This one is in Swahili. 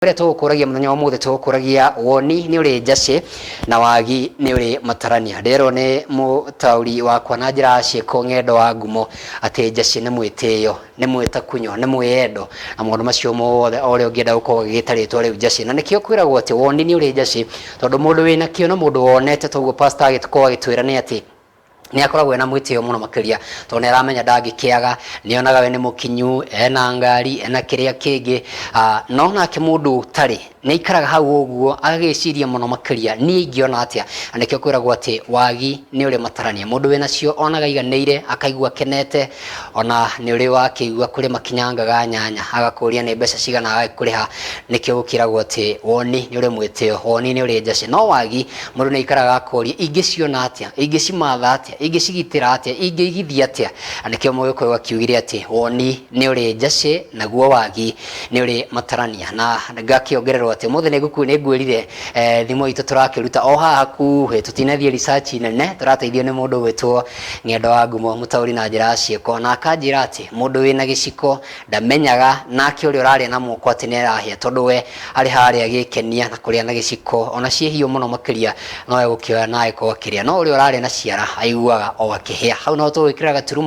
Ore tukuragia muthenya umuthe tukuragia woni ni uri Njacĩ na Wagi ni uri Matarania. Ndero ni mutauri wakwa na njira ciĩko ng'endo wa ngumo ati Njacĩ ni mwĩtĩo, ni mwĩtakunyo, ni mwĩendo na maũndũ macio mothe ore ũngĩenda gũkorwo gĩgĩtarĩtwo rĩu Njacĩ. Na nĩkĩo kwĩragwo ati woni ni uri Njacĩ tondũ mũndũ wĩna kĩo na mũndũ wonete toguo pastor agĩtukorwo agĩtwĩra ni ati ni akoragwo na mwĩtĩo mũno makĩria tondũ nĩaramenya ndangĩkĩaga, nĩonaga we nĩ mũkinyu, ena ngari, ena kĩrĩa kĩngĩ, no nake mũndũ ũtarĩ nĩikaraga hau ũguo agagĩciria mũno makĩria niĩ ingĩona atĩa. Na nĩkĩo kwĩragwo atĩ Wagi nĩ ũrĩ Matarania, mũndũ wĩna cio onaga iganĩire akaigua akenete, ona nĩ ũrĩ wakĩigua kũrĩ makinyangaga nyanya agakũria nĩ mbeca cigana agakũrĩha. Nĩkĩo gũkĩragwo atĩ woni nĩ ũrĩ mwĩtĩo, woni nĩ ũrĩ Njacĩ. No Wagi mũndũ nĩaikaraga akoria ingĩciona atĩa, ingĩcimatha atĩa, ingĩcigitĩra atĩa, ingĩigithia atĩa. Na nĩkĩo Mũgĩkũyũ akiugire atĩ woni nĩ ũrĩ Njacĩ naguo Wagi nĩ ũrĩ Matarania. Na ngakĩongererwo ati mothe nĩngwĩrire thimo itũ tũrakĩruta o haha hakuhĩ, tutinathiĩ research nene, tũrateithio nĩ mũndũ gwĩtwo ng'endo wa ngumo mũtauri na njĩra ciĩko, na akanjĩra atĩ mũndũ wĩna gĩciko ndamenyaga nake ũrĩa ũrarĩa na moko atĩ nĩarahĩa tondũ we arĩ harĩa agĩkenia na kũrĩa na gĩciko, ona ciĩ hiũ mũno makĩria no egũkĩoya na agĩkorwo akĩrĩa, no ũrĩa ũrarĩa na ciara aiguaga o akĩhĩa. Hau no tũgwĩkĩra gaturumo